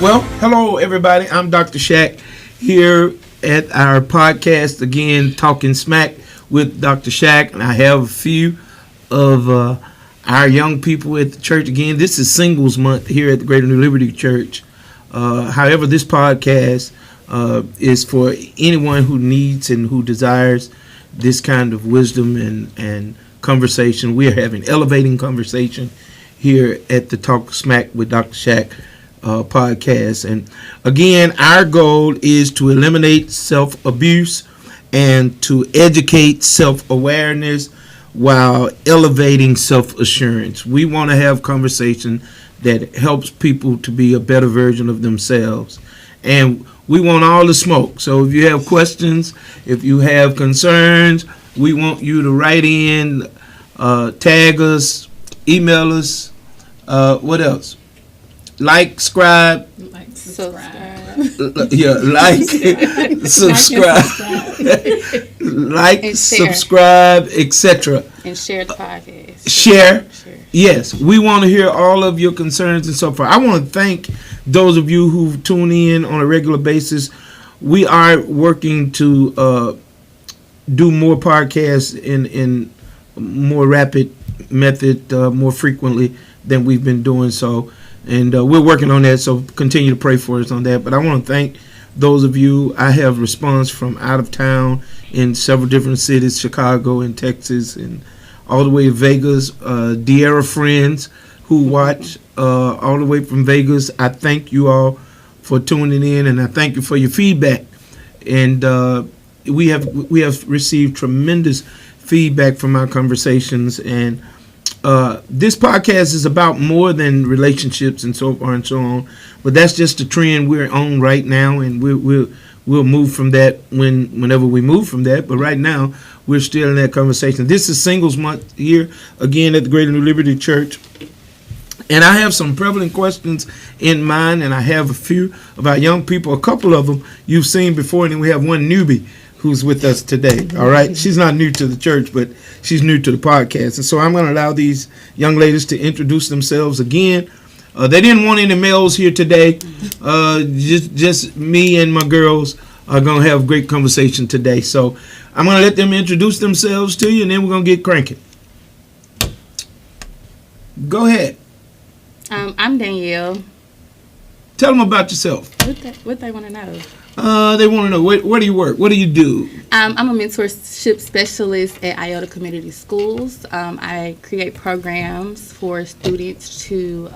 Well, hello everybody. I'm Dr. Shack here at our podcast again, Talking Smack with Dr. Shack, and I have a few of our young people at the church again. This is Singles Month here at the Greater New Liberty Church. However, this podcast is for anyone who needs and who desires this kind of wisdom and conversation. We are having elevating conversation here at the Talk Smack with Dr. Shack podcast. And again, our goal is to eliminate self-abuse and to educate self-awareness while elevating self-assurance. We want to have conversation that helps people to be a better version of themselves. And we want all the smoke. So if you have questions, if you have concerns, we want you to write in, tag us, email us, what else? Like, subscribe. Yeah, subscribe. Subscribe, etc. And share the podcast. Share. Yes, we want to hear all of your concerns and so forth. I want to thank those of you who tune in on a regular basis. We are working to do more podcasts in more rapid method, more frequently than we've been doing so. And we're working on that, so continue to pray for us on that. But I want to thank those of you. I have response from out of town in several different cities, Chicago and Texas, and all the way to Vegas. De'Ara friends who watch all the way from Vegas. I thank you all for tuning in, and I thank you for your feedback. And we have received tremendous feedback from our conversations, and this podcast is about more than relationships and so far and so on, but that's just the trend we're on right now, and we'll move from that whenever we move from that. But right now, we're still in that conversation. This is Singles Month here again at the Greater New Liberty Church, and I have some prevalent questions in mind, and I have a few of our young people. A couple of them you've seen before, and then we have one newbie who's with us today. All right, she's not new to the church, but she's new to the podcast, and so I'm going to allow these young ladies to introduce themselves again. They didn't want any males here today. Just me and my girls are going to have a great conversation today. So I'm going to let them introduce themselves to you, and then we're going to get cranking. Go ahead. I'm Danielle. Tell them about yourself. What they want to know? They want to know, where do you work? What do you do? I'm a mentorship specialist at Iota Community Schools. I create programs for students to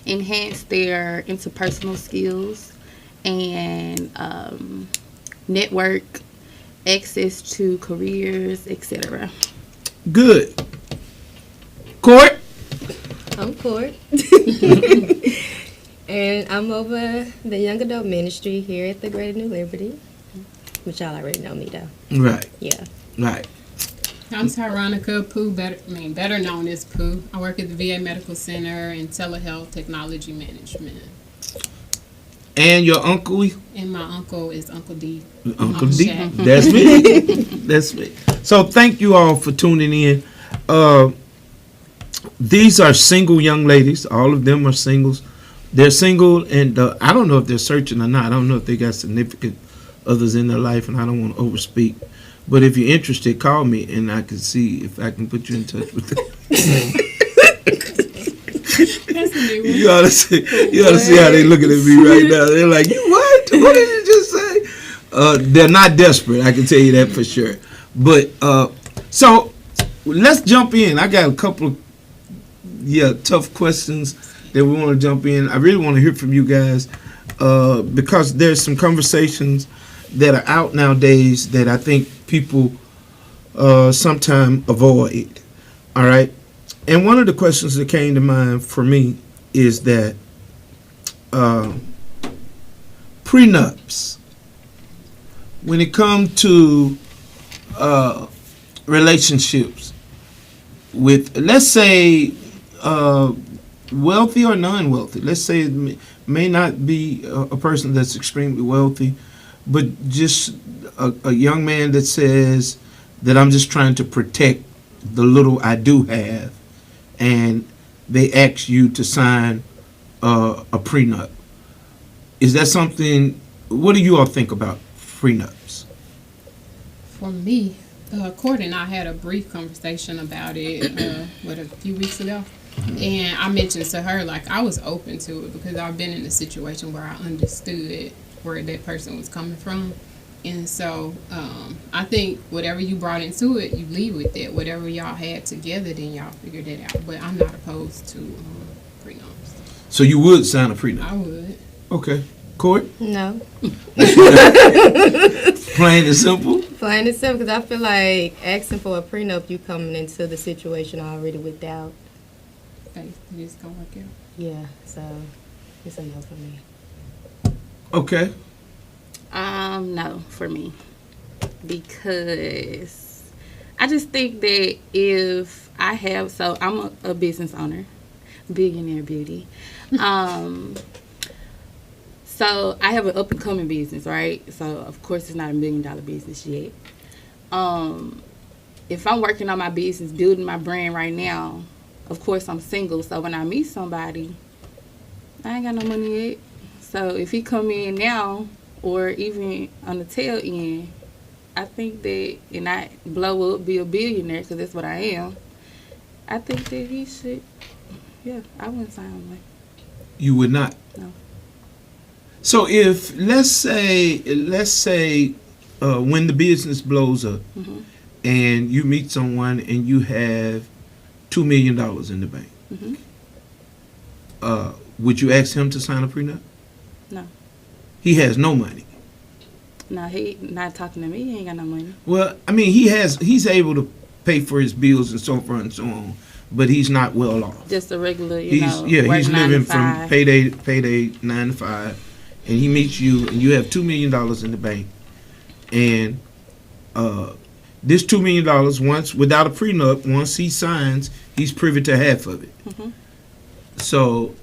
enhance their interpersonal skills and network, access to careers, etc. Good. Court? I'm Court. And I'm over the young adult ministry here at the Greater New Liberty, which y'all already know me though. Right. Yeah. Right. I'm Tyronica Pooh, better known as Pooh. I work at the VA Medical Center in telehealth technology management. And your uncle? And my uncle is Uncle D. Uncle D. That's me. That's me. So thank you all for tuning in. These are single young ladies. All of them are singles. They're single, and I don't know if they're searching or not. I don't know if they got significant others in their life, and I don't want to overspeak. But if you're interested, call me, and I can see if I can put you in touch with them. That's a new one. You ought to see how they looking at me right now. They're like, "You what? What did you just say?" They're not desperate. I can tell you that for sure. But so let's jump in. I got a couple of tough questions that we want to jump in. I really want to hear from you guys because there's some conversations that are out nowadays that I think people sometimes avoid. All right. And one of the questions that came to mind for me is that prenups, when it comes to relationships with, let's say, wealthy or non-wealthy. Let's say it may not be a person that's extremely wealthy, but just a young man that says that I'm just trying to protect the little I do have, and they ask you to sign a prenup. Is that something? What do you all think about prenups? For me, Court and I had a brief conversation about it, a few weeks ago. And I mentioned to her, like, I was open to it because I've been in a situation where I understood where that person was coming from. And so I think whatever you brought into it, you leave with it. Whatever y'all had together, then y'all figured it out. But I'm not opposed to prenups. So you would sign a prenup? I would. Okay. Court? No. Plain and simple? Plain and simple, because I feel like asking for a prenup, you coming into the situation already with doubt. Think it's gonna work out. Yeah, so it's a no for me. Okay. No, for me. Because I just think that if I have, so I'm a business owner, billionaire beauty. So I have an up and coming business, right? So of course it's not $1 million business yet. If I'm working on my business, building my brand right now, of course I'm single. So when I meet somebody, I ain't got no money yet. So if he come in now, or even on the tail end, I think that, and I blow up, be a billionaire, because that's what I am, I think that he should, yeah, I wouldn't sign one. You would not? No. So if, let's say, when the business blows up Mhm. and you meet someone and you have $2 million in the bank, Mhm. would you ask him to sign a prenup? No. He has no money. No, he not talking to me. He ain't got no money. Well, I mean, he's able to pay for his bills and so forth and so on, but he's not well off. Just a regular, He's work he's 9 to living from 5. payday 9 to 5, and he meets you and you have $2 million in the bank, and this $2 million, once without a prenup, once he signs, he's privy to half of it. Mhm. So,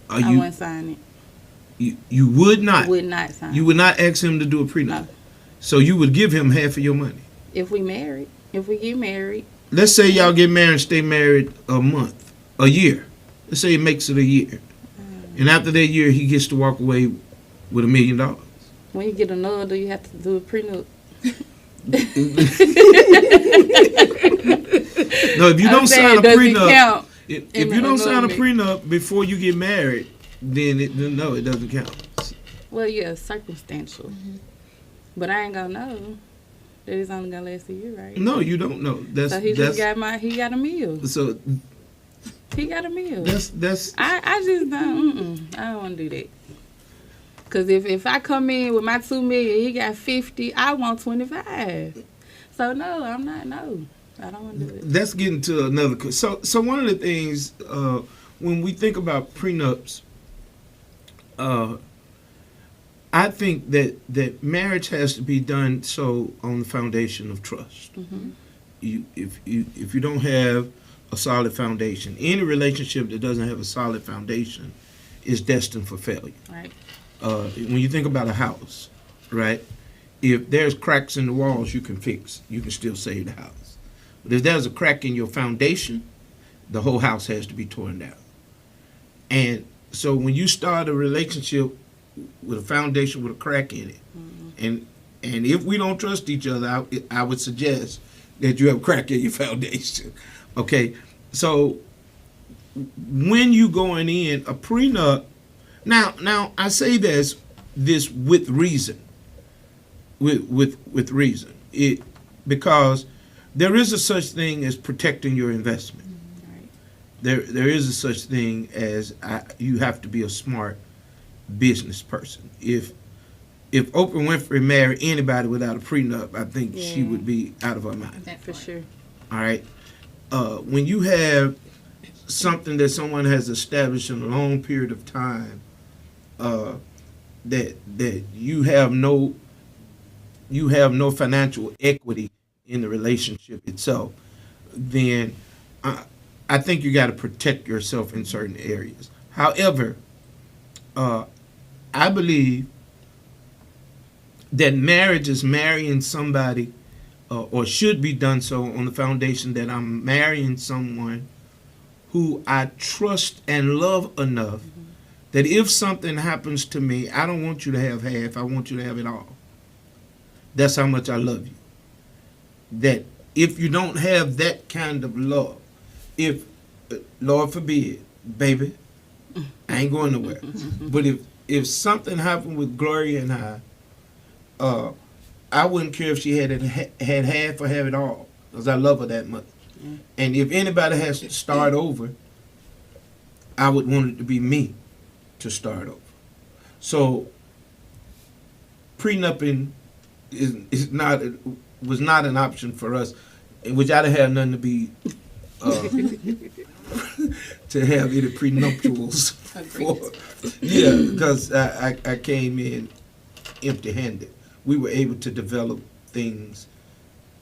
I wouldn't sign it. you would not Would not sign. you would not ask him to do a prenup. No. So you would give him half of your money. If we married, if we get married, Let's say y'all get married and stay married a year. Let's say it makes it a year. And after that year, he gets to walk away with $1 million. when you get another, you have to do a prenup. No, if you don't sign a does it prenup, count? if in you don't the sign a agreement? prenup before you get married, then no, it doesn't count. Well, yeah, circumstantial. But I ain't gonna know that it's only gonna last a year, right? No, you don't know. So he just got he got a meal. so He got a meal. that's I just don't. I don't want to do that. Cause if I come in with my $2 million, he got 50. I want 25. So no, I'm not. No, I don't want to do it. that's getting to another. So one of the things when we think about prenups, I think that marriage has to be done so on the foundation of trust. Mhm. If you don't have a solid foundation, any relationship that doesn't have a solid foundation is destined for failure. Right. When you think about a house, right? If there's cracks in the walls, you can fix. You can still save the house. But if there's a crack in your foundation, the whole house has to be torn down. And so when you start a relationship with a foundation with a crack in it, and if we don't trust each other, I would suggest that you have a crack in your foundation. Okay, so when you going in a prenup, now I say this with reason, with reason, because there is a such thing as protecting your investment. Right. There is a such thing as you have to be a smart business person. If Oprah Winfrey married anybody without a prenup, I think she Yeah. would be out of her mind. That For part. sure. All right. When you have something that someone has established in a long period of time, that you have no financial equity in the relationship itself, then I think you got to protect yourself in certain areas. However, I believe that marriage is marrying somebody, or should be done so on the foundation that I'm marrying someone who I trust and love enough that if something happens to me, I don't want you to have half, I want you to have it all. That's how much I love you. That if you don't have that kind of love, if, Lord forbid, baby, I ain't going nowhere. But if something happened with Gloria and I wouldn't care if she had half or have it all, because I love her that much. And if anybody has to start over, I would want it to be me to start over. So prenuping was not an option for us, which I'd have had nothing to be to have any prenuptials for. Yeah, because I came in empty-handed. We were able to develop things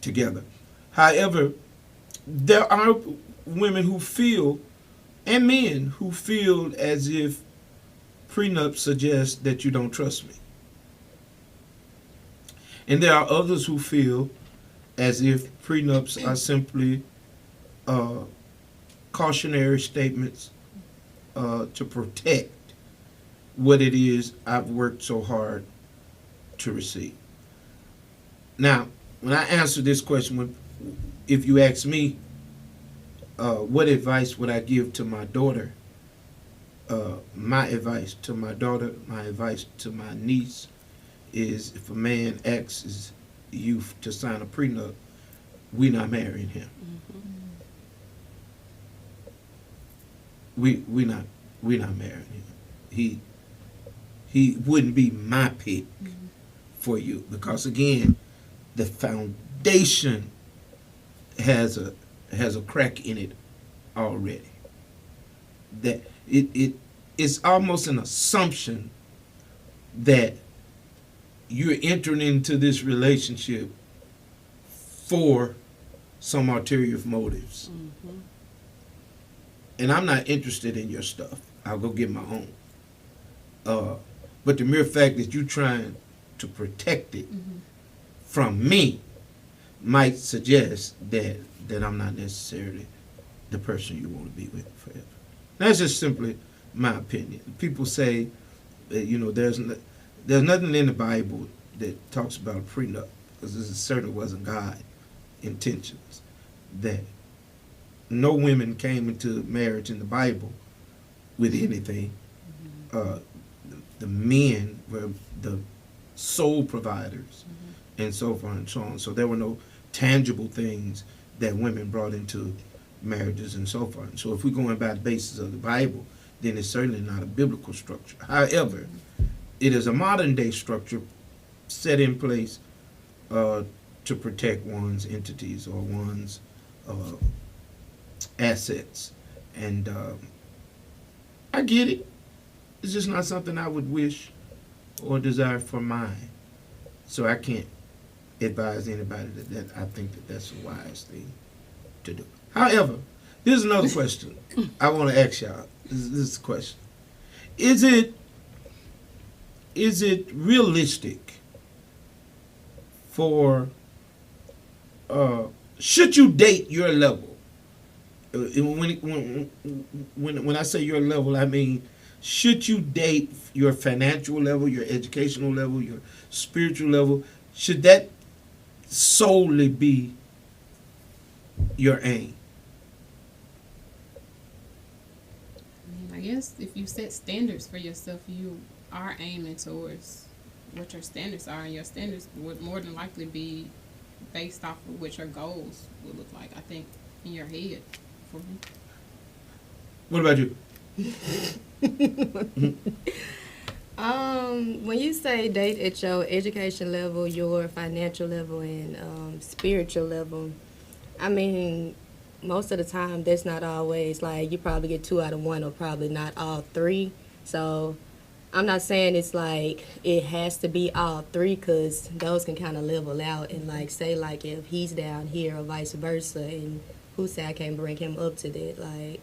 together. However, there are women who feel, and men who feel as if prenup suggests that you don't trust me. And there are others who feel as if prenups are simply cautionary statements to protect what it is I've worked so hard to receive. Now, when I answer this question, if you ask me, what advice would I give to my daughter? My advice to my daughter, my advice to my niece is, if a man asks you to sign a prenup, we're not marrying him. We're not marrying him. He wouldn't be my pick for you, because again, the foundation has a crack in it already. That it's almost an assumption that you're entering into this relationship for some ulterior motives. And I'm not interested in your stuff. I'll go get my own. But the mere fact that you're trying to protect it from me might suggest that I'm not necessarily the person you want to be with forever. That's just simply my opinion. People say that, there's nothing in the Bible that talks about a prenup, because this certainly wasn't God's intentions. That no women came into marriage in the Bible with anything. The men were the sole providers, and so forth and so on. So there were no tangible things that women brought into marriages and so forth. And so if we're going by the basis of the Bible, then it's certainly not a biblical structure. However, it is a modern day structure set in place to protect one's entities or one's assets. And I get it. It's just not something I would wish or desire for mine. So I can't advise anybody that I think that that's a wise thing to do. However, here's another question I want to ask y'all. This is the question. Is it realistic for, should you date your level? When I say your level, I mean, should you date your financial level, your educational level, your spiritual level? Should that solely be your aim? I guess if you set standards for yourself, you are aiming towards what your standards are, and your standards would more than likely be based off of what your goals would look like, I think, in your head for me. What about you? When you say date at your education level, your financial level, and spiritual level, I mean, most of the time that's not always, like, you probably get 2 out of 1 or probably not all 3. So I'm not saying it's like it has to be all 3, because those can kind of level out, and like say like if he's down here or vice versa, and who say I can't bring him up to that, like,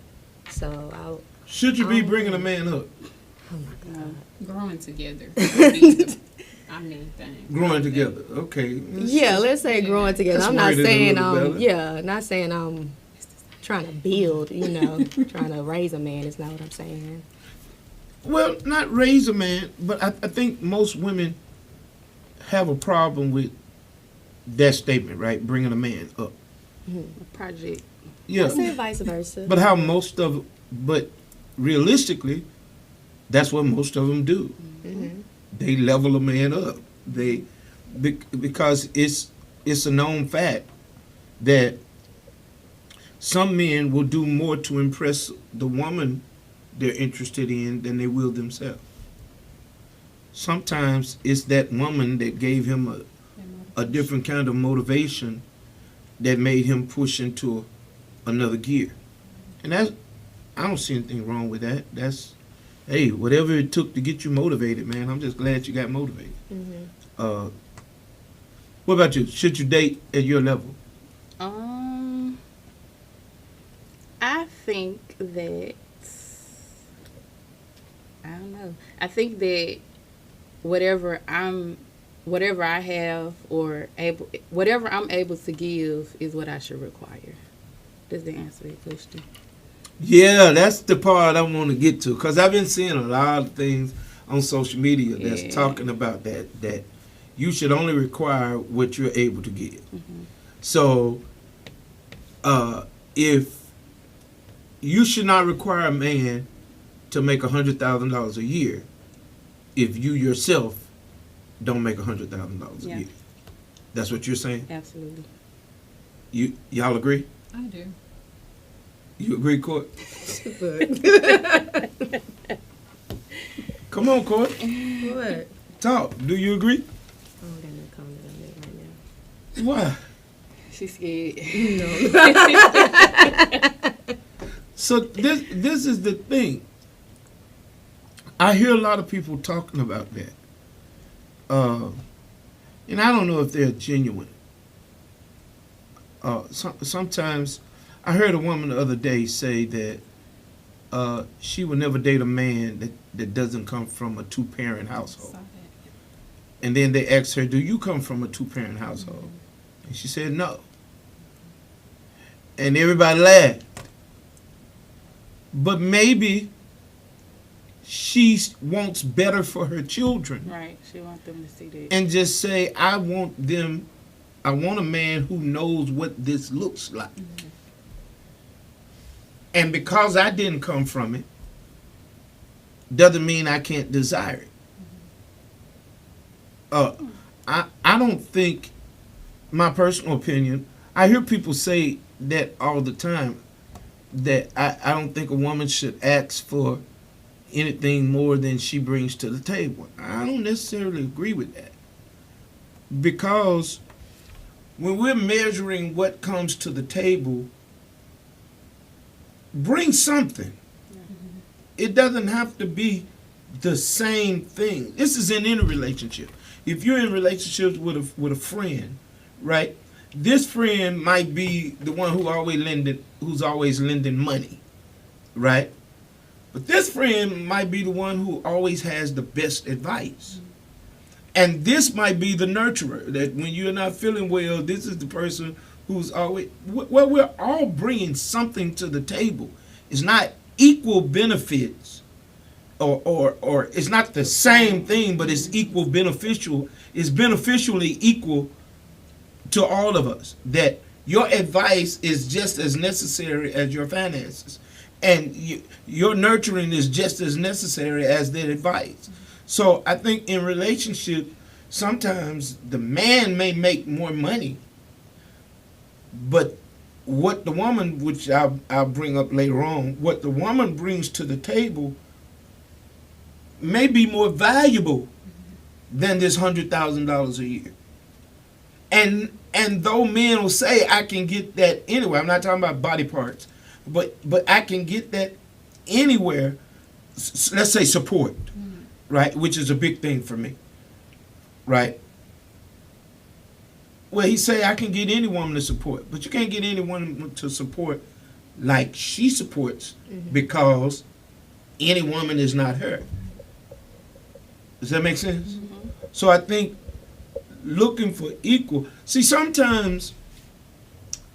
so should you be bringing a man up? oh my God. Growing together would be the main thing. Growing together, okay. Yeah, let's say growing together. Let's I'm not word it a saying little better. not saying I'm trying to build, trying to raise a man. Is not what I'm saying. Well, not raise a man, but I think most women have a problem with that statement, right? Bringing a man up. A project. Yeah. I said vice versa. But but realistically, that's what most of them do. They level a man up. Because it's a known fact that some men will do more to impress the woman they're interested in than they will themselves. Sometimes it's that woman that gave him a different kind of motivation that made him push into another gear. And I don't see anything wrong with that. That's, hey, whatever it took to get you motivated, man. I'm just glad you got motivated. What about you? Should you date at your level? I think that I don't know. I think that whatever I have or whatever I'm able to give is what I should require. Does that answer your question? Yeah, that's the part I want to get to, because I've been seeing a lot of things on social media that's Yeah. talking about that you should only require what you're able to give. So, if you should not require a man to make $100,000 a year, if you yourself don't make $100,000 a Yeah. year, that's what you're saying. Absolutely. Y'all agree? I do. You agree, Court? Come on, Court. What? Talk. Do you agree? I don't got no comment on that right now. Why? She's scared. So this is the thing. I hear a lot of people talking about that, and I don't know if they're genuine. Sometimes I heard a woman the other day say that she would never date a man that doesn't come from a two-parent household. Saw that. And then they asked her, "Do you come from a two-parent household?" And she said, "No." And everybody laughed. But maybe she wants better for her children, Right. She wants them to see that. and just say, I want a man who knows what this looks like. And because I didn't come from it, doesn't mean I can't desire it. I don't think, my personal opinion, I hear people say that all the time, that I don't think a woman should ask for anything more than she brings to the table. I don't necessarily agree with that. Because when we're measuring what comes to the table, bring something. It doesn't have to be the same thing. This is in any relationship. If you're in relationships with a friend, right? This friend might be the one who's always lending money, right? But this friend might be the one who always has the best advice. And this might be the nurturer, that when you're not feeling well, this is the person who's always, well, we're all bringing something to the table. It's not equal benefits, or it's not the same thing, but it's equal beneficial. It's beneficially equal to all of us, that your advice is just as necessary as your finances, and your nurturing is just as necessary as their advice. So I think in relationship, sometimes the man may make more money, but what the woman, which I'll bring up later on, what the woman brings to the table may be more valuable than this $100,000 a year. And though men will say, I can get that anywhere, I'm not talking about body parts, but I can get that anywhere, let's say support, right, which is a big thing for me, right? Well, he say, I can get any woman to support, but you can't get any woman to support like she supports, because any woman is not her. Does that make sense? So I think looking for equal. See, sometimes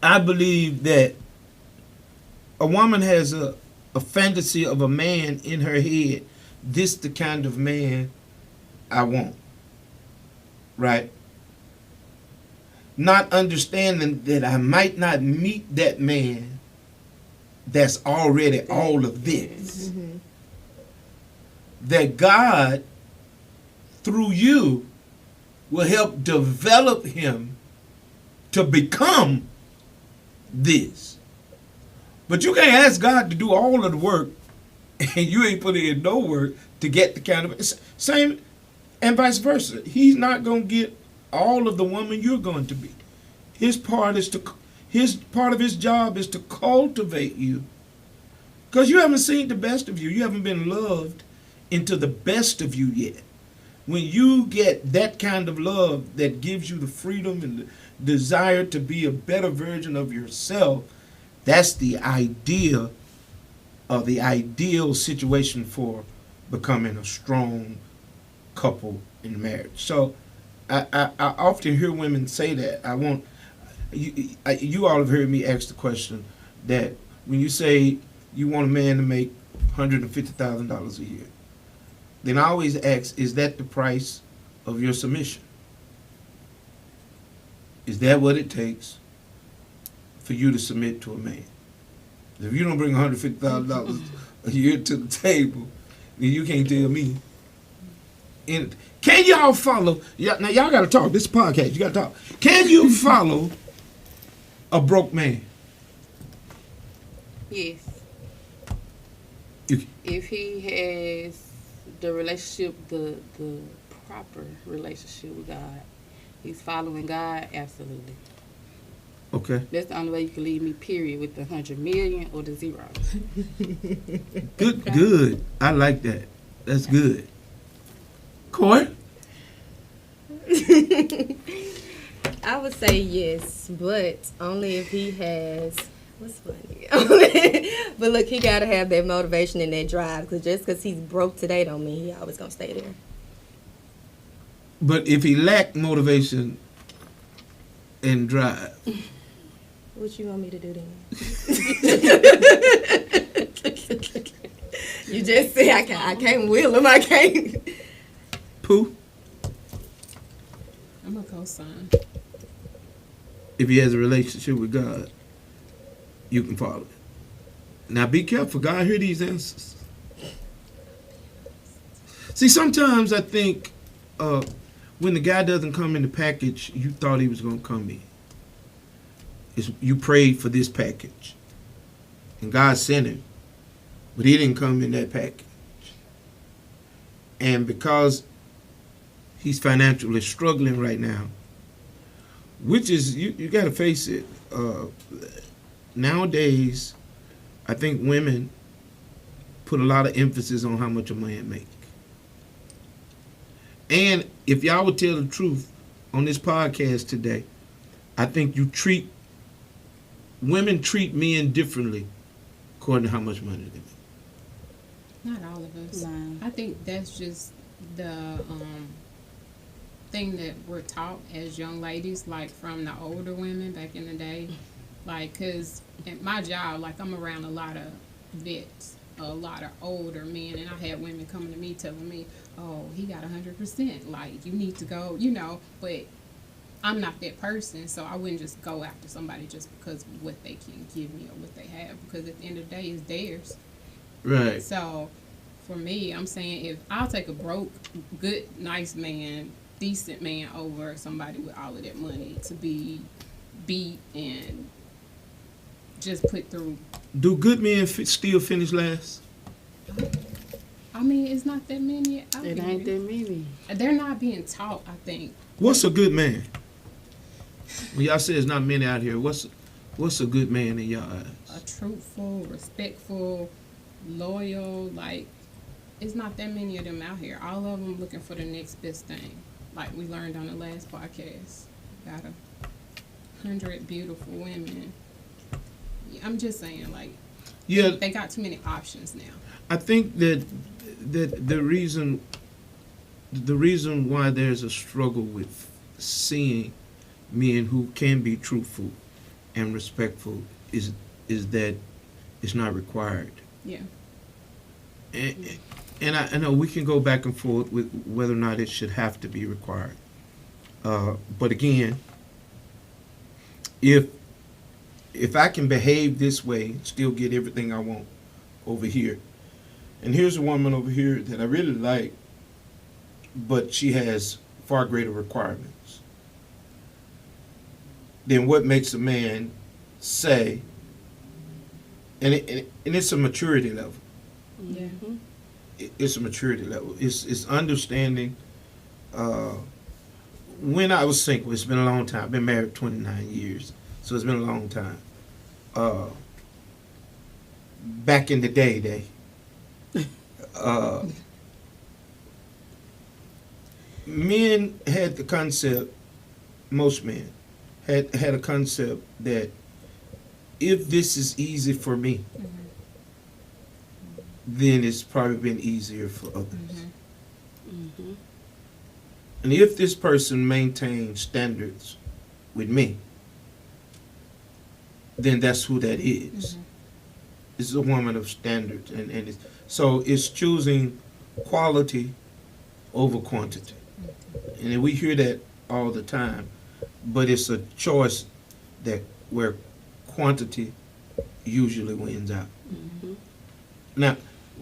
I believe that a woman has a fantasy of a man in her head this the kind of man I want. Right? Not understanding that I might not meet that man that's already all of this. Mm-hmm. That God, through you, will help develop him to become this. But you can't ask God to do all of the work and you ain't putting in no work to get the kind of same, and vice versa. He's not going to get all of the woman you're going to be. His part of his job is to cultivate you, because you haven't seen the best of you. You haven't been loved into the best of you yet. When you get that kind of love that gives you the freedom and the desire to be a better version of yourself, that's the idea of the ideal situation for becoming a strong couple in marriage. So I often hear women say that. You all have heard me ask the question that when you say you want a man to make $150,000 a year, then I always ask, is that the price of your submission? Is that what it takes for you to submit to a man? If you don't bring $150,000 a year to the table, then you can't tell me. Can y'all follow? Now y'all got to talk. This is a podcast. You got to talk. Can you follow a broke man? Yes. You, If he has the relationship, the proper relationship with God, he's following God, absolutely. okay. That's the only way you can leave me, period, with the 100 million or the 0. Good. I like that. That's good. Court? I would say yes, but only if he has. What's funny? But look, he gotta have that motivation and that drive. Because just because he's broke today, don't mean he always gonna stay there. But if he lacked motivation and drive, What you want me to do then? You just say I can't will him. I can't. Pooh, I'm a co-sign. if he has a relationship with God, you can follow it. Now be careful. God hear these answers. See, sometimes I think when the guy doesn't come in the package you thought he was going to come in, you prayed for this package. And God sent him. But he didn't come in that package. And because he's financially struggling right now, which is, you got to face it, nowadays, I think women put a lot of emphasis on how much a man makes. And if y'all would tell the truth on this podcast today, I think women treat men differently according to how much money they make. Not all of us. No. I think that's just the thing that we're taught as young ladies, like from the older women back in the day. Like, because at my job, like, I'm around a lot of vets, a lot of older men, and I had women coming to me telling me, oh, he got 100%, like, you need to go, but I'm not that person, so I wouldn't just go after somebody just because of what they can give me or what they have, because at the end of the day, it's theirs. Right. So, for me, I'm saying if I'll take a broke, good, nice man, decent man over somebody with all of that money to be beat and just put through. Do good men still finish last? I mean, it's not that many out It here. ain't that many. They're not being taught, I think. What's a good man? When y'all say there's not many out here, what's a good man in your eyes? A truthful, respectful, loyal, like, it's not that many of them out here. All of them looking for the next best thing. Like we learned on the last podcast. Got 100 beautiful women. I'm just saying, like, Yeah, they got too many options now. I think that the reason why there's a struggle with seeing men who can be truthful and respectful is that it's not required. Yeah. and I know we can go back and forth with whether or not it should have to be required. But again, if I can behave this way, still get everything I want over here, and here's a woman over here that I really like, but she has far greater requirements, then what makes a man say, and it's a maturity level. Yeah. It's a maturity level. It's understanding. When I was single, it's been a long time. I've been married 29 years, so it's been a long time. Back in the day, men had the concept. Most men had a concept that if this is easy for me, then it's probably been easier for others. Mm-hmm. And if this person maintains standards with me, then that's who that is. It's a woman of standards, and so it's choosing quality over quantity. And we hear that all the time, but it's a choice that where quantity usually wins out. Mm-hmm. Now,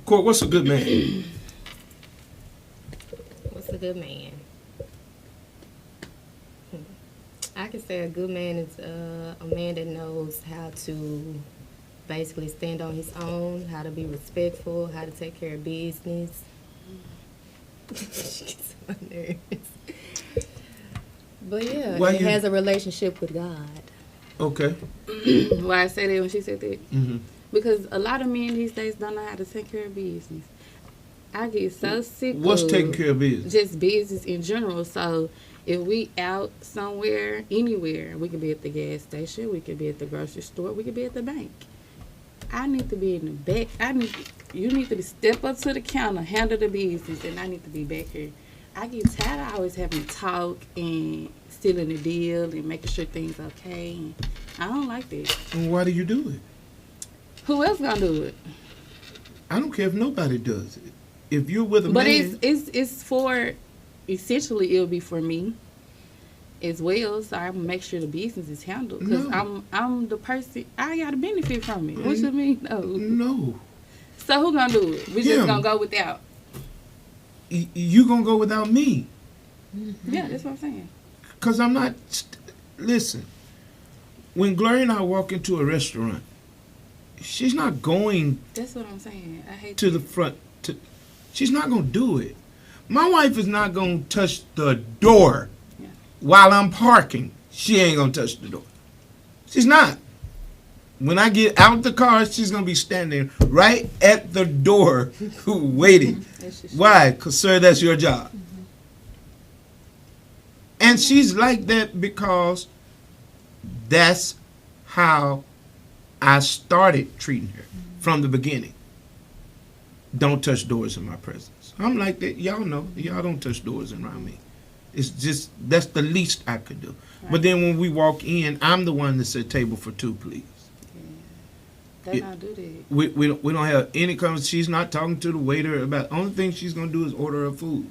Court, what's a good man? What's a good man? I can say a good man is a man that knows how to basically stand on his own, how to be respectful, how to take care of business. She gets on my nerves. But yeah, Why he you- has a relationship with God. Okay. Why I say that when she said that? Mm-hmm. Because a lot of men these days don't know how to take care of business. I get so sick What's of taking care of business? just business in general. So if we out somewhere, anywhere, we could be at the gas station, we could be at the grocery store, we could be at the bank. I need to be in the back. You need to step up to the counter, handle the business, and I need to be back here. I get tired of always having to talk and stealing the deal and making sure things okay. And I don't like that. And why do you do it? Who else gonna do it? I don't care if nobody does it. If you're with a But man, it's for, essentially it'll be for me as well, so I make sure the business is handled because No. I'm the person, I got to benefit from it. What you mean? No. no. So who gonna do it? We Him. just gonna go without. You gonna go without me. Yeah, that's what I'm saying. Because I'm not. Listen, when Gloria and I walk into a restaurant, she's not going That's what I'm saying. I hate to the front. She's not going to do it. My wife is not going to touch the door Yeah. while I'm parking. She ain't going to touch the door. She's not. When I get out the car, she's going to be standing right at the door waiting. That's just Why? Because, sir, that's your job. And she's like that because that's how I started treating her from the beginning. Don't touch doors in my presence. I'm like that. Y'all know. Y'all don't touch doors around me. It's just, that's the least I could do. But then when we walk in, I'm the one that said, table for two, please. They don't do that. We don't have any conversation. She's not talking to the waiter about, only thing she's going to do is order her food.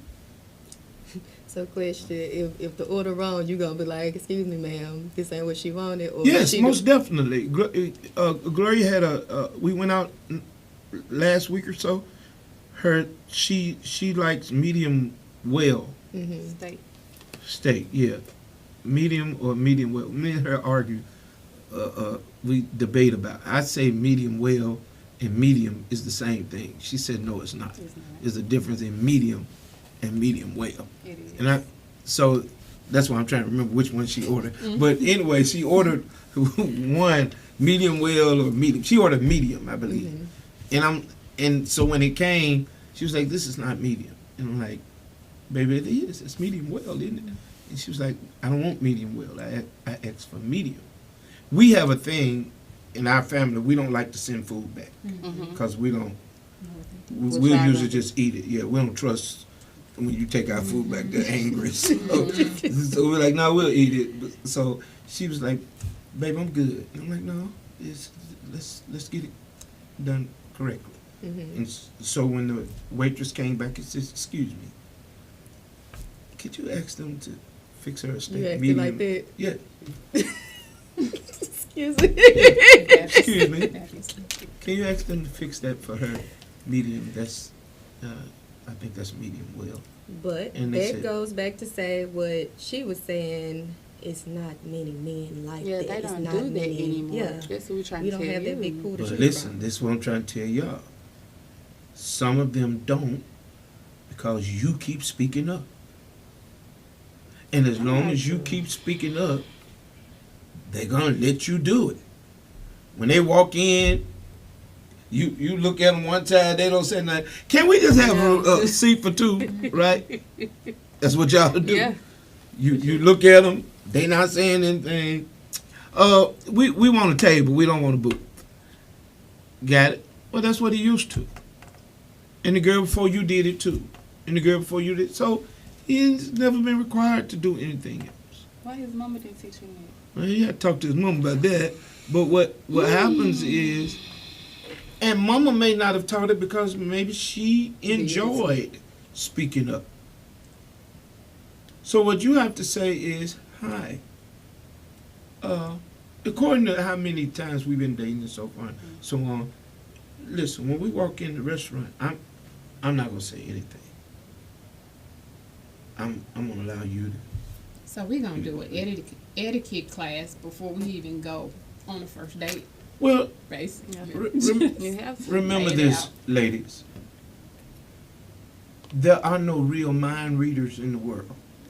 So question, if the order wrong, you gonna be like, excuse me, ma'am, this ain't what she wanted? Or Yes, she most definitely. Gloria had we went out last week or so. She likes medium well Steak. steak, yeah. Medium or medium well. Me and her argue. We debate about it. I say medium well and medium is the same thing. She said no, it's not. It's not. There's a difference in medium and medium well. It is. And so that's why I'm trying to remember which one she ordered. But anyway, she ordered one medium well or medium. She ordered medium, I believe. And so when it came, she was like, "This is not medium." And I'm like, "Baby, it is. It's medium well, isn't it?" And she was like, "I don't want medium well. I asked for medium." We have a thing in our family. We don't like to send food back because we don't. Which We'll I usually don't. just eat it. Yeah, we don't trust when you take our food back. They're angry. So we're like, no, we'll eat it. But, so she was like, "Babe, I'm good." And I'm like, "No, let's get it done correctly." Mhm. And so when the waitress came back and said, "Excuse me, could you ask them to fix her a steak You acting medium?" like that. Yeah, Excuse me. excuse me. Can you ask them to fix that for her medium? That's, I think that's medium well. But And they that said- goes back to say what she was saying. It's not many men like Yeah, that. they It's don't not do that many. anymore. Yeah, That's what we're trying we to don't tell have you. that big pool to But choose listen, from. this is what I'm trying to tell y'all. Some of them don't because you keep speaking up. And as long as you keep speaking up, they're gonna let you do it. When they walk in, you look at them one time, they don't say nothing. Can we just have a seat for two, right? That's what y'all do. Yeah. You look at them, they not saying anything. We want a table, we don't want a booth. Got it? Well, that's what he used to. And the girl before you did it too. And the girl before you did. So he's never been required to do anything else. Why his mama didn't teach him that? Well, you got to talk to his mom about that. But what happens is, and mama may not have taught it because maybe she enjoyed speaking up. So what you have to say is, hi. According to how many times we've been dating and so far, so on. Listen, when we walk in the restaurant, I'm not gonna say anything. I'm gonna allow you to. So we're gonna do an etiquette class before we even go on the first date, Well, basically. You have to. remember Lay it this, out. ladies. There are no real mind readers in the world.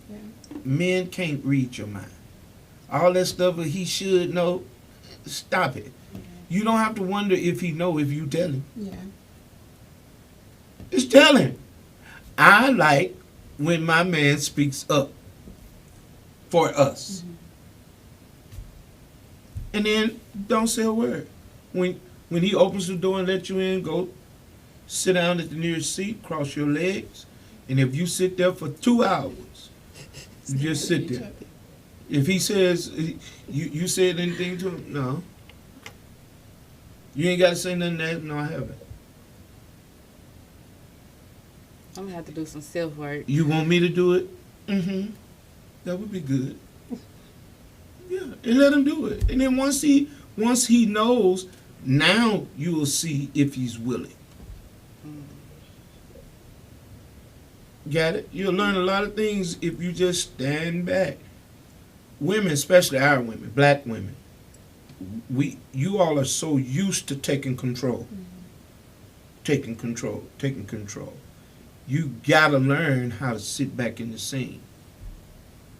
Yeah. Men can't read your mind. All that stuff that he should know, stop it. You don't have to wonder if he know if you tell him. Yeah. Just tell him. I like when my man speaks up for us. And then don't say a word. When he opens the door and let you in, go sit down at the nearest seat, cross your legs, and if you sit there for 2 hours, you just sit there. If he says, you said anything to him? No. You ain't got to say nothing to him? No, I haven't. I'm gonna have to do some self work. You want me to do it? Mm-hmm. That would be good. Yeah, and let him do it. And then once he knows, now you will see if he's willing. Got it? You'll learn a lot of things if you just stand back. Women, especially our women, black women, you all are so used to taking control. Taking control. You gotta learn how to sit back in the scene.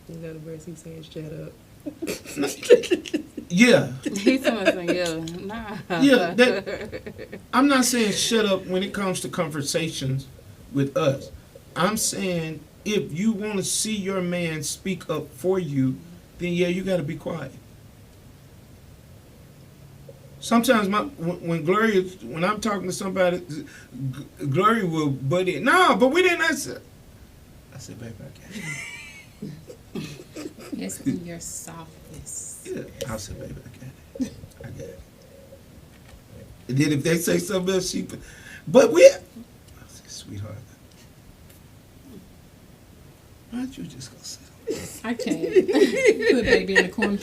In other words, he's saying, "Shut up." Yeah. He's saying, yeah, nah. Yeah, I'm not saying shut up when it comes to conversations with us. I'm saying if you want to see your man speak up for you, then yeah, you got to be quiet. Sometimes when I'm talking to somebody, Gloria will butt in. No, but we didn't answer. I said, baby, I got it. It's in your softness. Yeah. I said, baby, I got it. I got it. And then if they say something else, but I said, sweetheart, why don't you just go sit down? I can't. Put baby in the corner.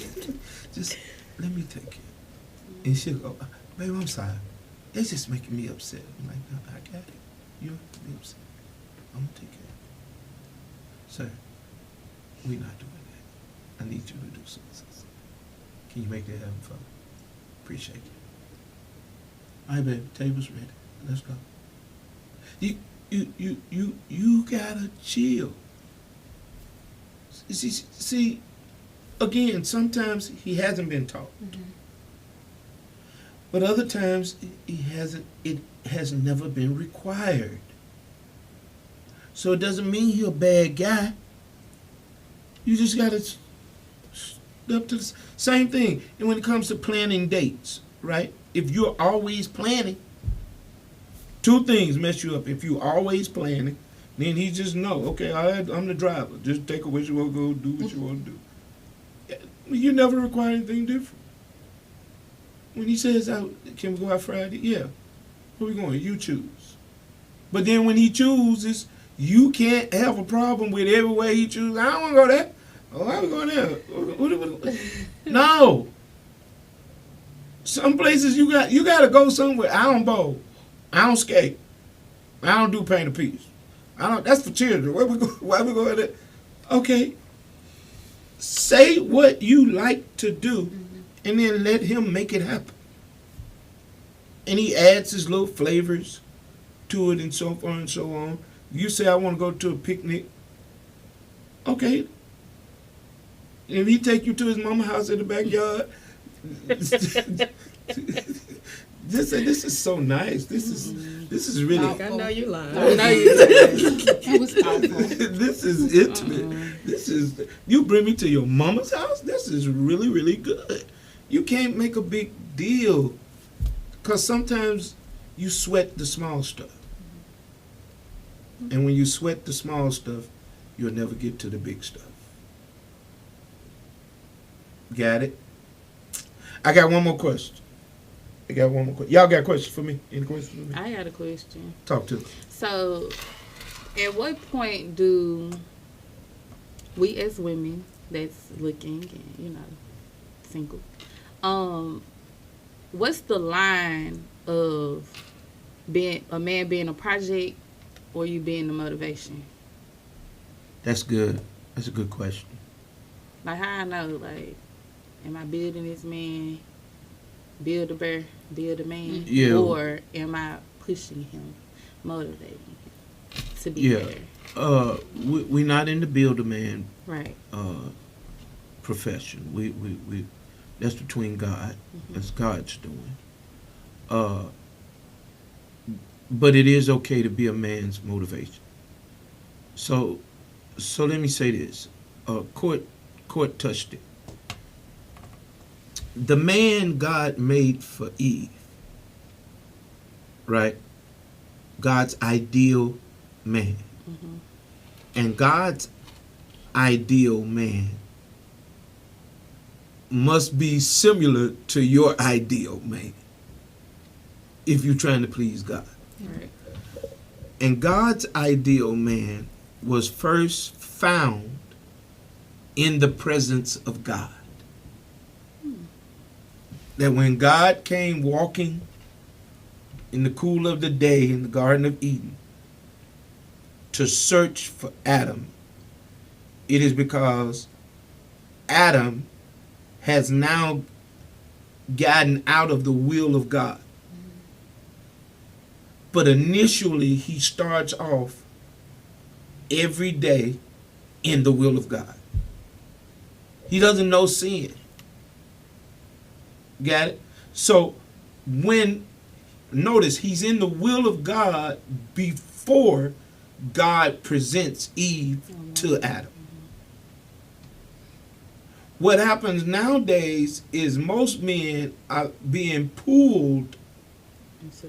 Just let me take it. And she'll go, baby, I'm sorry. They're just making me upset. I'm like, no, I got it. You don't have to be upset. I'm going to take care of it. Sir, we're not doing that. I need you to do something. Can you make that happen for me? Appreciate it. All right, baby, table's ready. Let's go. You gotta chill. See, again, sometimes he hasn't been taught. But other times it has never been required. So it doesn't mean he's a bad guy. You just gotta up to the same thing. And when it comes to planning dates, right? If you're always planning, two things mess you up. If you're always planning, then he just know, okay, I'm the driver. Just take it where you want to go, do what you want to do. You never require anything different. When he says, can we go out Friday? Yeah. Where we going? You choose. But then when he chooses, you can't have a problem with every way he chooses. I don't want to go there. Oh, I want to go there. No. Some places you got to go somewhere. I don't bowl. I don't skate. I don't do paint a piece. I don't. That's for children. Where we go? Why we going there? Okay. Say what you like to do, and then let him make it happen. And he adds his little flavors to it, and so on and so on. You say I want to go to a picnic. Okay. If he take you to his mama's house in the backyard, this is so nice. This is really. I know you lying. That was powerful. This is intimate. This is, you bring me to your mama's house. This is really, really good. You can't make a big deal, because sometimes you sweat the small stuff, and when you sweat the small stuff, you'll never get to the big stuff. Got it? I got one more question. Y'all got questions for me? Any questions for me? I got a question. Talk to me. So, at what point do we as women that's looking and, single, what's the line of being a man being a project or you being the motivation? That's good. That's a good question. Like, how I know, like, am I building this man, build a bear, build a man? Yeah. Or am I pushing him, motivating him to be Yeah. better? We're not in the build a man Right. profession. We that's between God. That's God's doing. But it is okay to be a man's motivation. So let me say this. Court touched it. The man God made for Eve, right? God's ideal man. And God's ideal man must be similar to your ideal man if you're trying to please God. Right. And God's ideal man was first found in the presence of God. That when God came walking in the cool of the day in the Garden of Eden to search for Adam, it is because Adam has now gotten out of the will of God. But initially, he starts off every day in the will of God. He doesn't know sin. Got it? So notice he's in the will of God before God presents Eve to Adam. What happens nowadays is most men are being pulled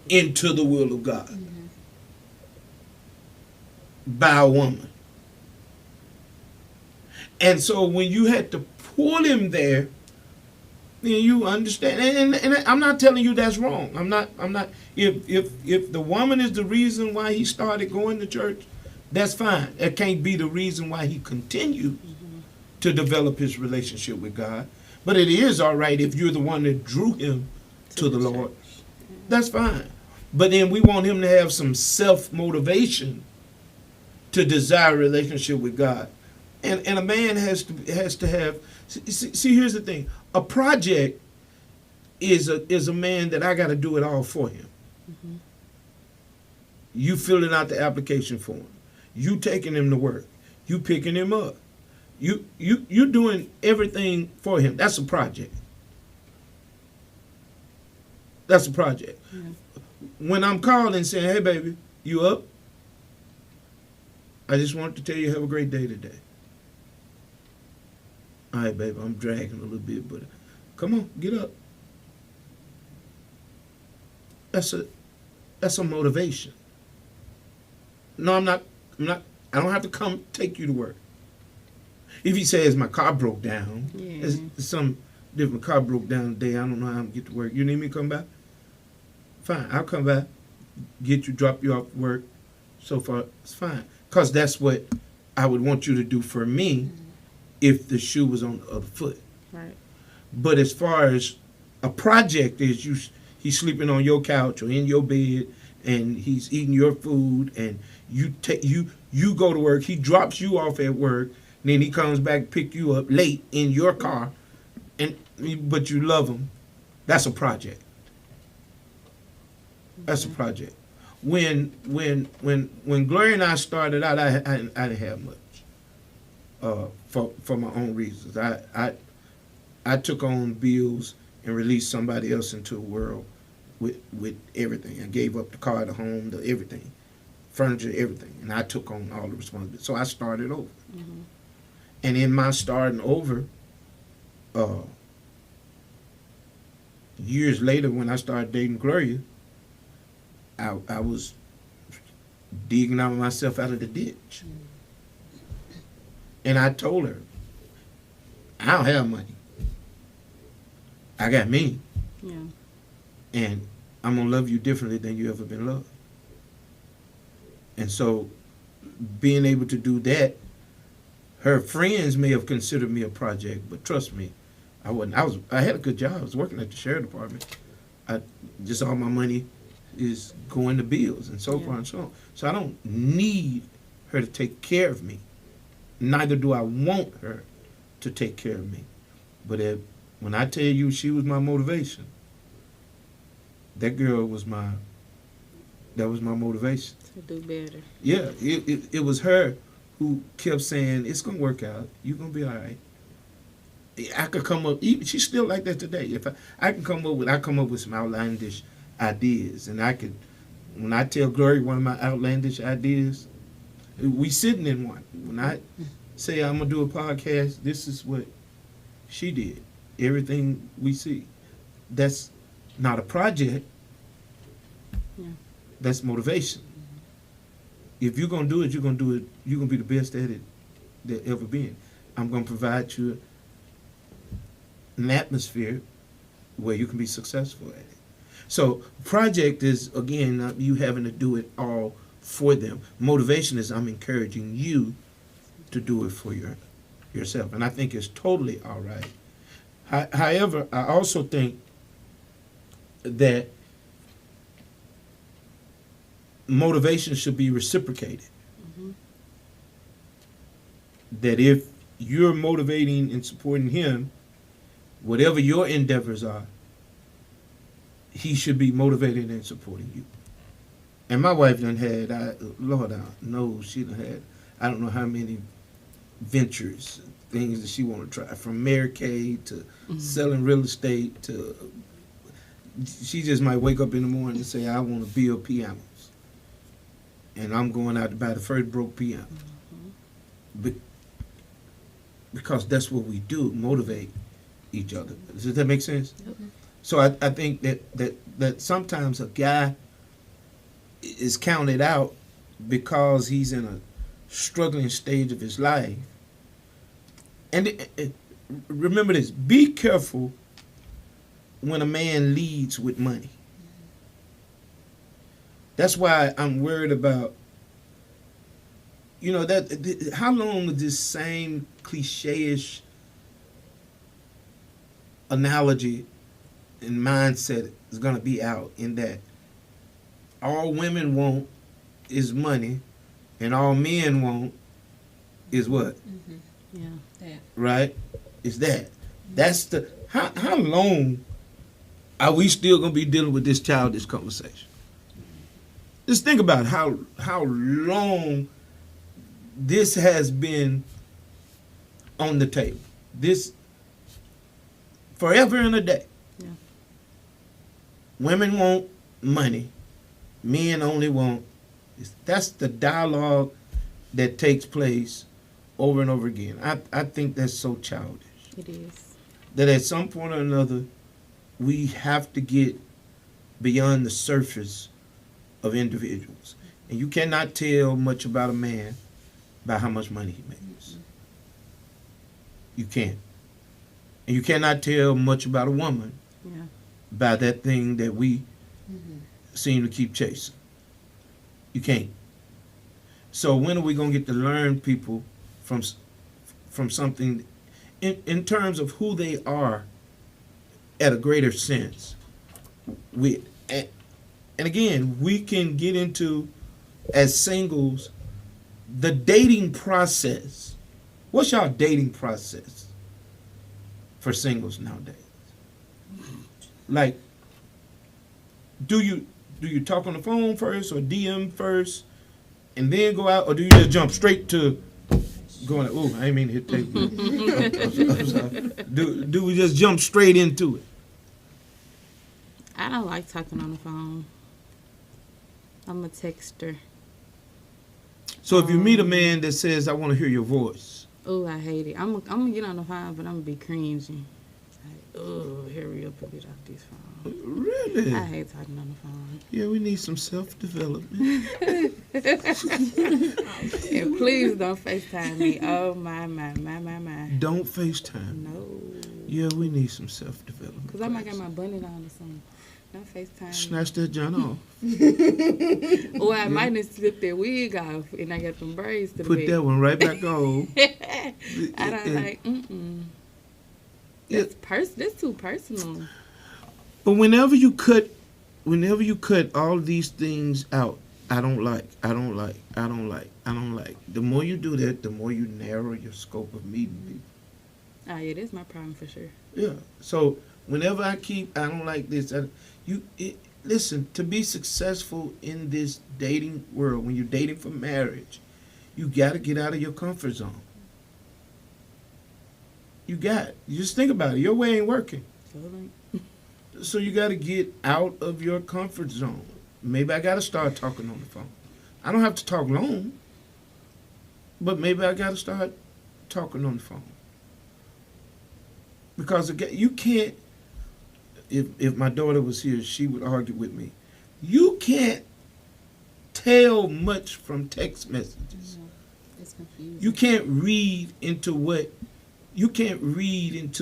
into the will of God by a woman. And so when you had to pull him there, then you understand. And I'm not telling you that's wrong. I'm not. If the woman is the reason why he started going to church, that's fine. It can't be the reason why he continued to develop his relationship with God. But it is all right if you're the one that drew him to the Lord. That's fine. But then we want him to have some self-motivation to desire a relationship with God. And a man has to have. See, here's the thing. A project is a man that I got to do it all for him. You filling out the application form. You taking him to work. You picking him up. You doing everything for him. That's a project. That's a project. When I'm calling saying, "Hey, baby, you up? I just wanted to tell you have a great day today." All right, baby, I'm dragging a little bit, but come on, get up. That's a motivation. No, I'm not. I don't have to come take you to work. If he says my car broke down, it's some different car broke down today. I don't know how I'm gonna get to work. You need me to come back? Fine, I'll come back. drop you off work. So far, it's fine. Because that's what I would want you to do for me if the shoe was on the other foot. Right. But as far as a project is, he's sleeping on your couch or in your bed, and he's eating your food, and you go to work. He drops you off at work, and then he comes back pick you up late in your car, but you love him. That's a project. That's a project. When Gloria and I started out, I didn't have much. For my own reasons, I took on bills and released somebody else into a world with everything. I gave up the car, the home, the everything, furniture, everything, and I took on all the responsibility. So I started over. Mm-hmm. And in my starting over, years later when I started dating Gloria, I was digging out myself out of the ditch. And I told her, I don't have money. I got me. Yeah. And I'm going to love you differently than you ever been loved. And so being able to do that, her friends may have considered me a project, but trust me, I wasn't. I had a good job. I was working at the sheriff department. Just all my money is going to bills and so far and so on. So I don't need her to take care of me. Neither do I want her to take care of me. But when I tell you she was my motivation, that girl was my motivation. To do better. Yeah, it was her who kept saying, it's going to work out. You're going to be all right. I could come up, even she's still like that today. If I come up with some outlandish ideas, and when I tell Gloria one of my outlandish ideas, we sitting in one. When I say I'm going to do a podcast, this is what she did. Everything we see. That's not a project. Yeah. That's motivation. If you're going to do it, you're going to do it. You're going to be the best at it that ever been. I'm going to provide you an atmosphere where you can be successful at it. So project is, again, you having to do it all for them. Motivation is I'm encouraging you to do it for yourself. And I think it's totally all right. However, I also think that motivation should be reciprocated. Mm-hmm. That if you're motivating and supporting him, whatever your endeavors are, he should be motivated and supporting you. And my wife done had, Lord, I know she done had, I don't know how many ventures, things that she want to try, from Mary Kay to selling real estate to, she just might wake up in the morning and say, I want to build pianos. And I'm going out to buy the first broke piano. Because that's what we do, motivate each other. Does that make sense? Yep. So I think that sometimes a guy is counted out because he's in a struggling stage of his life. And remember this, be careful when a man leads with money. That's why I'm worried about, how long is this same cliche-ish analogy and mindset is going to be out, in that all women want is money and all men want is what? Mm-hmm. Yeah. That. Right? Is that. That's the, how long are we still going to be dealing with this childish conversation? Just think about how long this has been on the table. This forever and a day. Yeah. Women want money. Men only want. That's the dialogue that takes place over and over again. I think that's so childish. It is. That at some point or another, we have to get beyond the surface of individuals. And you cannot tell much about a man by how much money he makes. You can't. And you cannot tell much about a woman Yeah. by that thing that we seem to keep chasing. You can't. So when are we gonna get to learn people from something in terms of who they are at a greater sense? And again, we can get into, as singles, the dating process. What's y'all dating process for singles nowadays? Like, do you talk on the phone first or DM first and then go out, or do you just jump straight to going? Oh, I ain't mean to hit tape. I'm sorry. Do we just jump straight into it? I don't like talking on the phone. I'm a texter. So if you meet a man that says, "I want to hear your voice," Oh, I hate it. I'm gonna get on the phone, but I'm gonna be cringy. Like, oh, hurry up and get off this phone. really? I hate talking on the phone. Yeah, we need some self-development. And please don't FaceTime me. Oh, my. Don't FaceTime. No. Yeah, we need some self-development. Because I might get my bunny on or something. Don't FaceTime me. Snatch that John off. Or I might just slip that wig off and I got them braids to the Put back. that one right back on. I don't like, It- That's too personal. But whenever you cut all these things out, I don't like. The more you do that, the more you narrow your scope of meeting people. Oh, yeah, that's my problem for sure. Yeah. So whenever I don't like this. Listen, to be successful in this dating world, when you're dating for marriage, you got to get out of your comfort zone. You just think about it. Your way ain't working. So, like, So you got to get out of your comfort zone. Maybe I got to start talking on the phone. I don't have to talk long, but maybe I got to start talking on the phone. Because you can't, if my daughter was here, she would argue with me. You can't tell much from text messages. It's confusing. You can't read into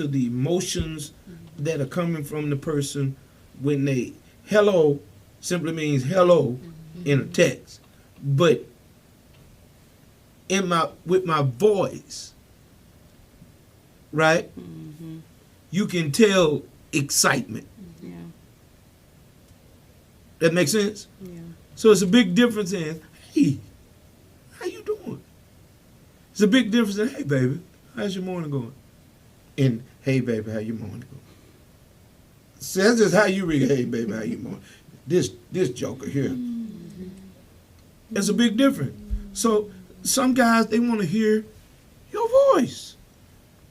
the emotions that are coming from the person when they hello simply means hello in a text, but with my voice, right? You can tell excitement. yeah, That makes sense. yeah. So it's a big difference in, hey, how you doing? It's a big difference in, hey baby, how's your morning going? And hey baby, how your morning going? So that's just how you read, hey baby, how you morning? This joker here. It's a big difference. So some guys, they want to hear your voice.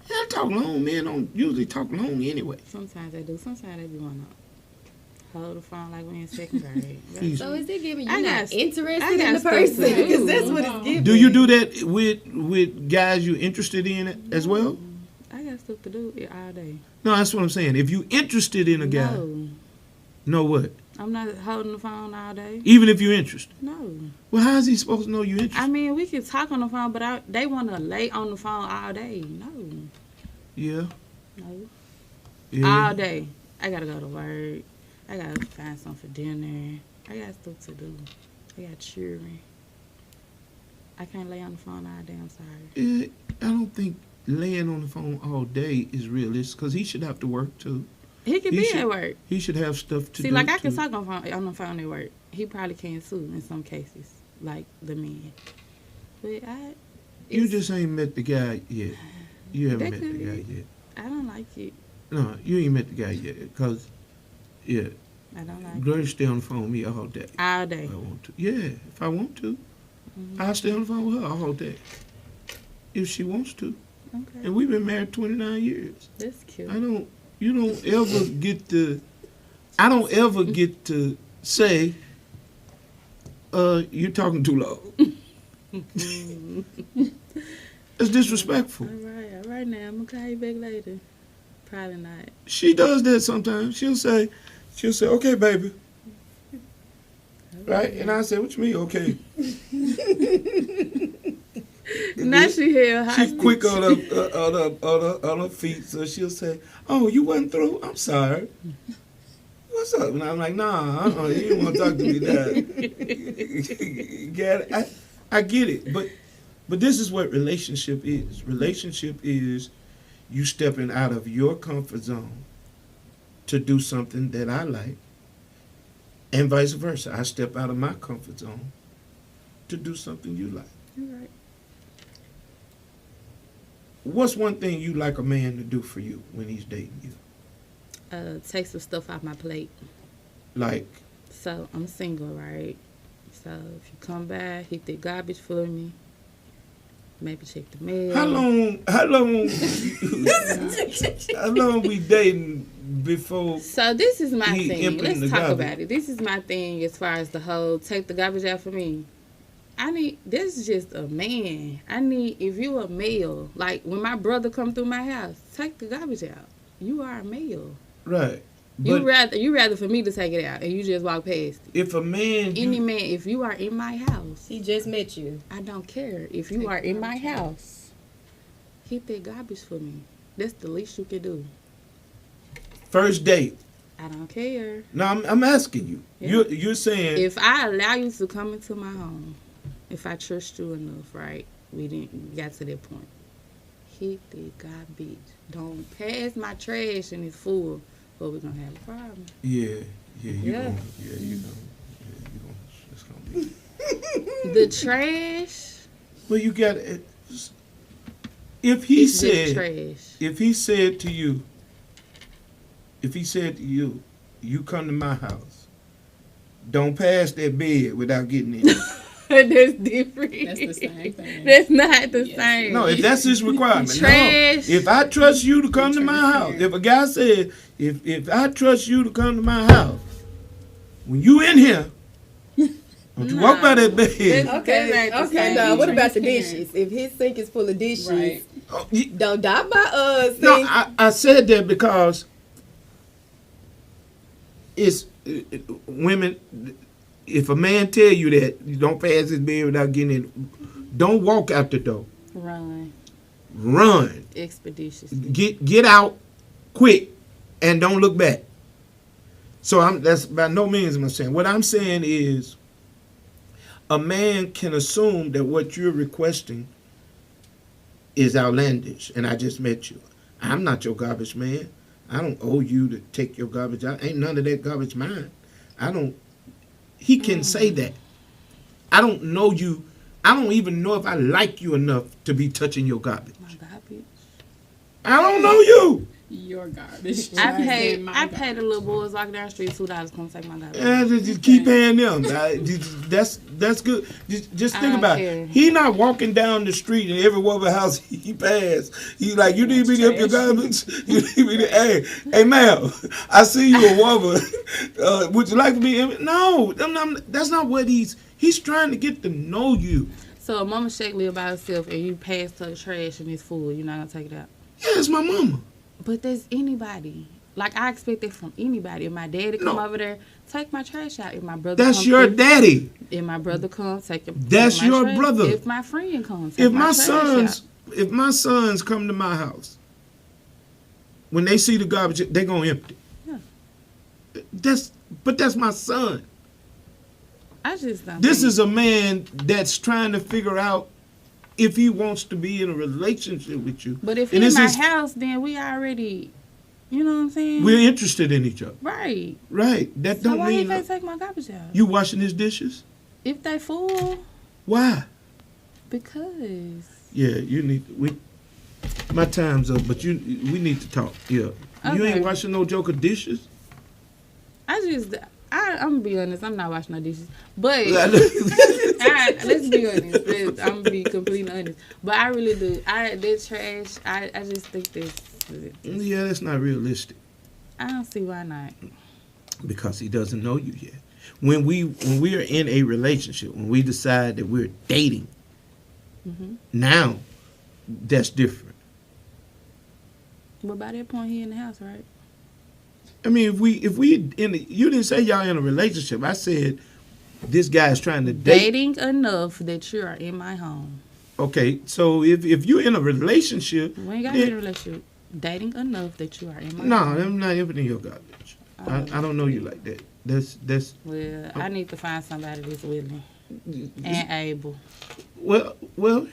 You don't talk long, men don't usually talk long anyway. Sometimes they do. Sometimes they be want to hold the phone like we in second grade. Please. So is it giving I you got not s- interested I got in the stuff to person? do. Because that's what it's giving. Do you do that with guys you interested in as well? I got stuff to do all day. No, that's what I'm saying. If you interested in a guy, No, know what? I'm not holding the phone all day. Even if you're interested. No. Well, how is he supposed to know you're interested? I mean, we can talk on the phone, but they want to lay on the phone all day. No. Yeah. No. Yeah. All day. I got to go to work. I got to find something for dinner. I got stuff to do. I got children. I can't lay on the phone all day. I'm sorry. I don't think laying on the phone all day is realistic because he should have to work too. He could He be should- at work. He should have stuff to See, do. like I can too. talk on the phone at work. He probably can too in some cases, like the men. But You it's- just ain't met the guy yet. You haven't That met the could guy be. yet. I don't like it. No, you ain't met the guy yet because, yeah, I don't like girl stay on the phone with me all day. it all day. If I want to. Yeah, if I want to. Mm-hmm. I'll stay on the phone with her all day. If she wants to. Okay, And we've been married 29 years. that's cute. You don't ever get to, I don't ever get to say, you're talking too low. It's disrespectful. All right now. I'm gonna call you back later. Probably not. She does that sometimes. She'll say, okay, baby. Right? And I say, what you mean, okay? Now she held She's hostage. quick on her feet, so she'll say, oh, you wasn't through? I'm sorry. what's up? And I'm like, nah, you don't want to talk to me that. Get it? I get it, but this is what relationship is. Relationship is you stepping out of your comfort zone to do something that I like, and vice versa. I step out of my comfort zone to do something you like. You're right. What's one thing you like a man to do for you when he's dating you? Take some stuff off my plate. Like, So I'm single, right? So if you come by, hit the garbage for me. Maybe check the mail. how long we dating before? So this is my He thing. emptying the Let's talk garbage. about it. This is my thing as far as the whole take the garbage out for me. This is just a man. If you a male, like when my brother come through my house, take the garbage out. You are a male. Right. You But rather for me to take it out and you just walk past it. if a man, Any man, if you are in my house, He just met you. I don't care. If you are in my house, hit that garbage for me. That's the least you can do. first date. I don't care. No, I'm asking you. Yeah. You're saying If I allow you to come into my home, if I trust you enough, right? We got to that point. Hit the garbage. Don't pass my trash and it's full, but we're gonna have a problem. yeah, you Yeah. gonna, it's gonna be. The trash Well, you got it. If he is just said, trash. if he said to you, you come to my house, don't pass that bed without getting in. That's different. That's the same thing. That's not the Yes. same. No, if that's his requirement. Trash. No. If I trust you to come to my house, if a guy said, if I trust you to come to my house, when you in here, don't you walk by that bed. That's Okay, not the okay. same. Now, what about the Transparent. dishes? If his sink is full of dishes, Right. Oh, don't dot my sink. no, I said that because it's women. If a man tell you that you don't pass his bed without getting in, don't walk out the door. Run Run. expeditiously. Get out quick and don't look back. So that's by no means am I saying. What I'm saying is a man can assume that what you're requesting is outlandish and I just met you. I'm not your garbage man. I don't owe you to take your garbage out. Ain't none of that garbage mine. He can say that. I don't know you. I don't even know if I like you enough to be touching your garbage. My garbage. I don't know you. Your garbage. I Right. paid My the little boys walking down the street $2 come take my garbage. Just keep paying them. That's good. Just I think don't about care. it. He not walking down the street and every woman house he pass. He like, you need me to help your garbage? You need me to, hey ma'am, I see you a woman. Would you like to be? No, that's not what he's trying to get to know you. So a mama shake live by herself and you pass her trash and it's full, you're not gonna take it out. Yeah, it's my mama. But there's anybody. Like I expect that from anybody. If my daddy come No. over there, take my trash out. If my brother That's come your through, daddy. If my brother comes, take him. That's take my your trash. brother. If my friend comes, take If my my trash sons come to my house, when they see the garbage, they gonna empty. Yeah. That's my son. I just don't. This think- is a man that's trying to figure out if he wants to be in a relationship with you. But if And he's in this my is- house, then we already, you know what I'm saying? We're interested in each other, right. right? That So don't why he mean can't take my garbage out? you washing his dishes. If they full, Why? because Yeah, you need. My time's up, but we need to talk. Yeah, you Okay. ain't washing no joker dishes. I'm gonna be honest. I'm not washing no dishes, but let's be honest. I'm gonna be completely honest. But I really do. That trash. I just think Yeah, that's not realistic I don't see why not. because he doesn't know you yet. When we are in a relationship, when we decide that we're dating, Mhm. now that's different. But by that point, he in the house, right? I mean, if we you didn't say y'all in a relationship. I said this guy's trying to date. Dating enough that you are in my home. Okay, so if you're in a relationship, We ain't got to then- be in a relationship. Dating enough that you are in my no, home. I'm not emptying your garbage. I don't know you like that. That's Well, I need to find somebody that's willing and able. well.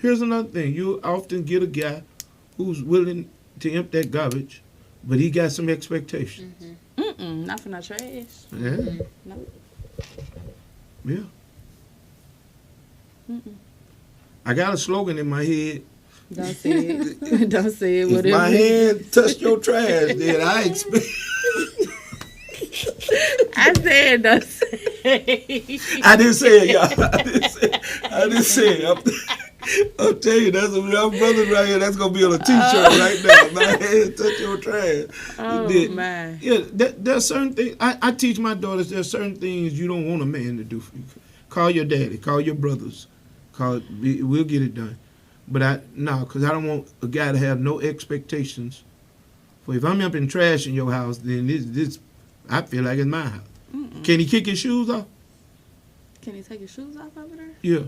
Here's another thing. You often get a guy who's willing to empty that garbage, but he got some expectations. Not for no trash. Yeah, Nope. yeah. I got a slogan in my head. Don't say it. Don't say it. If Whatever. my hand touched your trash, then I expect. I said don't say. I didn't say it, y'all. I didn't say it. I'll tell you, that's our brothers right here. That's gonna be on a T-shirt right now. My hand touch your trash. Oh Then- man. Yeah, there's certain things. I teach my daughters. There's certain things you don't want a man to do for you. Call your daddy. Call your brothers. We'll get it done. But because I don't want a guy to have no expectations. For if I'm emptying trash in your house, then this I feel like it's my house. Can he kick his shoes off? Can he take his shoes off over there? Yeah.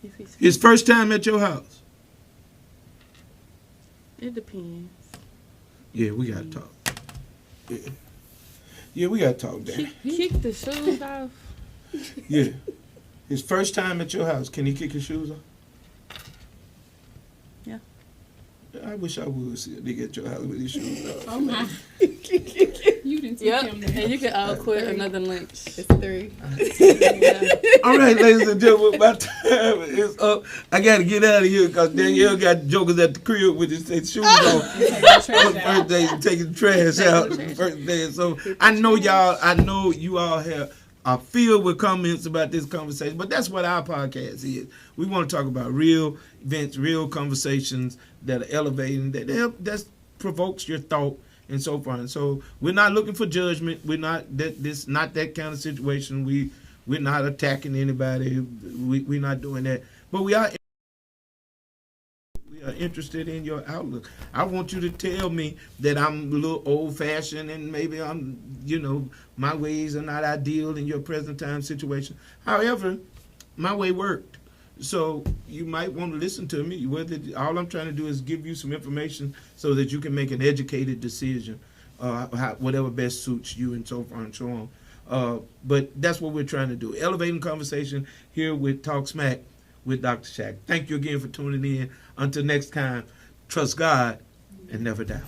If he's, His first time at your house. it depends. Yeah, we gotta talk. Yeah, we gotta talk, Dan. Kick the shoes off. Yeah. His first time at your house, can he kick his shoes off? Yeah. I wish I would see a nigga at your house with his shoes off. Oh my. You didn't take Yep. him there. And you can all quit another lunch. It's 3. Yeah. All right, ladies and gentlemen, my time is up. I got to get out of here because Danielle got jokers at the crib with his shoes on. Take the trash On the out. first day, taking the trash out. The first day. So I know you all are filled with comments about this conversation, but that's what our podcast is. We want to talk about real events, real conversations that are elevating, that provokes your thought and so forth. And so we're not looking for judgment. We're not not that kind of situation. We're not attacking anybody. We're not doing that. But we are interested in your outlook. I want you to tell me that I'm a little old-fashioned and maybe my ways are not ideal in your present time situation. However, my way worked. So you might want to listen to me. All I'm trying to do is give you some information so that you can make an educated decision, whatever best suits you and so far and so on. But that's what we're trying to do. Elevating conversation here with Talk Smack with Dr. Shack. Thank you again for tuning in. Until next time, trust God and never doubt.